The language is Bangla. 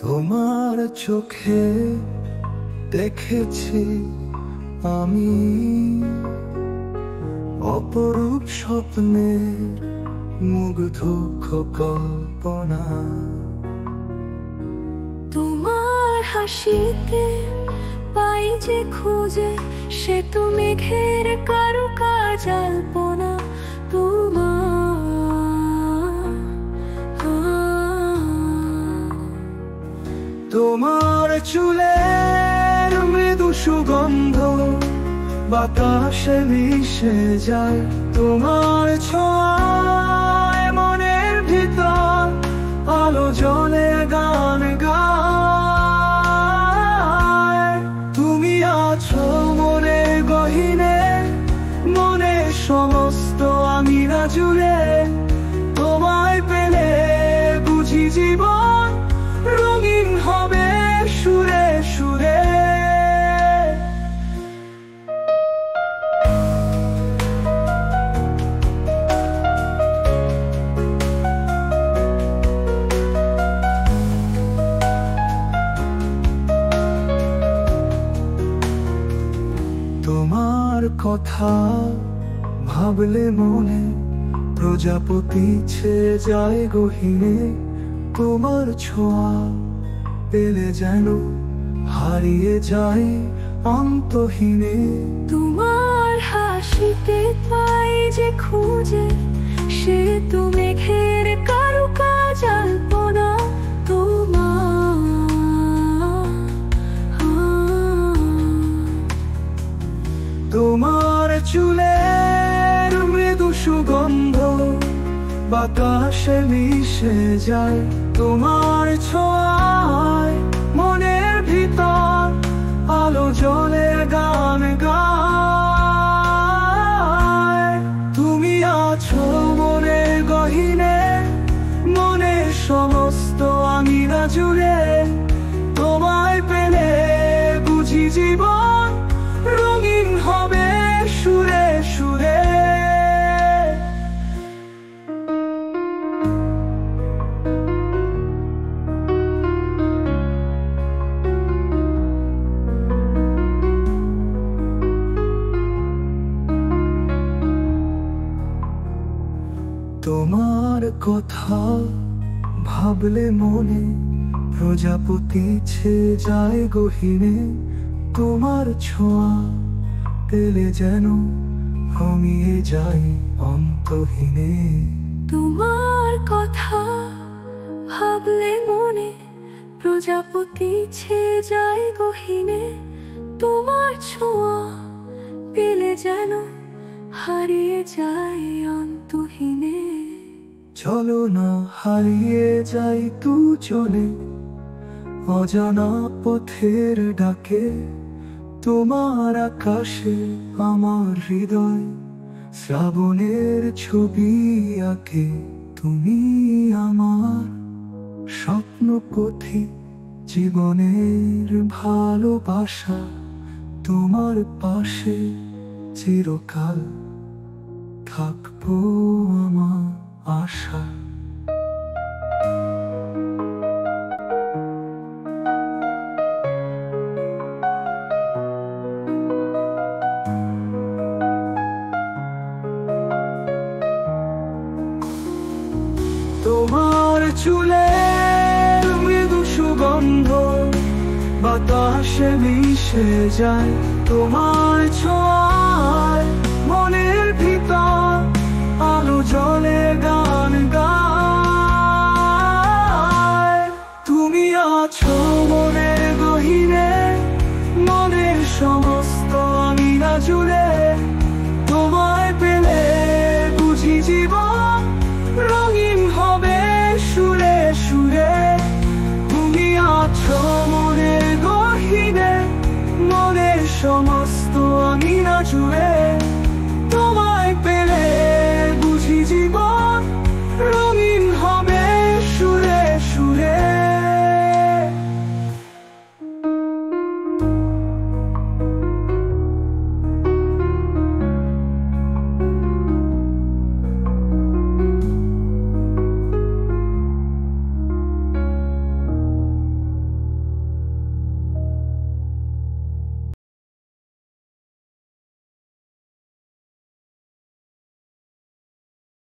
তোমার চোখে দেখেছি আমি অপরূপ স্বপ্নের মুগ্ধ কল্পনা। তোমার হাসিতে পাই যে খুঁজে, সে তো মেঘের কারুকাজ আলপনা। তোমার চুলের মৃদু সুগন্ধ বাতাসে মিশে যায়, তোমার ছোঁয়ায় মনের ভিতর আলো জ্বলে গান গায়। তুমি আছো মনে গহীনে, মনে সমস্ত আমিরা জুড়ে। তোমায় পেলে বুঝি জীবন রঙিন হবে সুরে সুরে। তোমার কথা ভাবলে মনে প্রজাপতি ছেয়ে যায় গহীনে। তোমার ছোঁয়া পেলে যেন হারিয়ে যায় অন্তহীনে। তোমার হাসিতে পাই যে খুঁজে, সে তো মেঘের কারুকাজ আলপনা। তোমার চুলের মৃদু সুগন্ধ বাতাসে মিশে যায়, তোমার ছোঁয়ায় মনের ভিতর আলো জ্বলে গান গায়। তুমি আছো মনে গহীনে, মনে সমস্ত আমিরা জুড়ে। তোমায় পেলে বুঝি জীবন রঙিন হবে সুরে সুরে। তোমার কথা ভাবলে মনে প্রজাপতি ছেয়ে যায় গহীনে। তোমার ছোঁয়া পেলে যেন ঘুমিয়ে যাই অন্তহীনে। তোমার কথা ভাবলে মনে প্রজাপতি ছেয়ে যায় গহীনে। তোমার ছোঁয়া পেলে যেন হারিয়ে যায় অন্তহীনে। চলো না হারিয়ে যাই দুজনে অজানা পথের ডাকে। তোমার আকাশে আমার হৃদয় শ্রাবণের ছবি আঁকে। তুমি আমার স্বপ্ন পথে জীবনের ভালোবাসা। তোমার পাশে চিরকাল থাকবো আমার আশা। তোমার চুলের মৃদু সুগন্ধ বাতাসে মিশে যায়, তোমার ছোঁয়ায় মনের ভিতর আলো জ্বলে গান গায়। তুমি আছো মনে গহীনে, মনের সমস্ত আমিরা জুড়ে। তোমায় পেলে বুঝি জীবন রঙিন হবে সুরে সুরে। তুমি আছো মনে গহীনে, মনের সমস্ত আমিরা জুড়ে।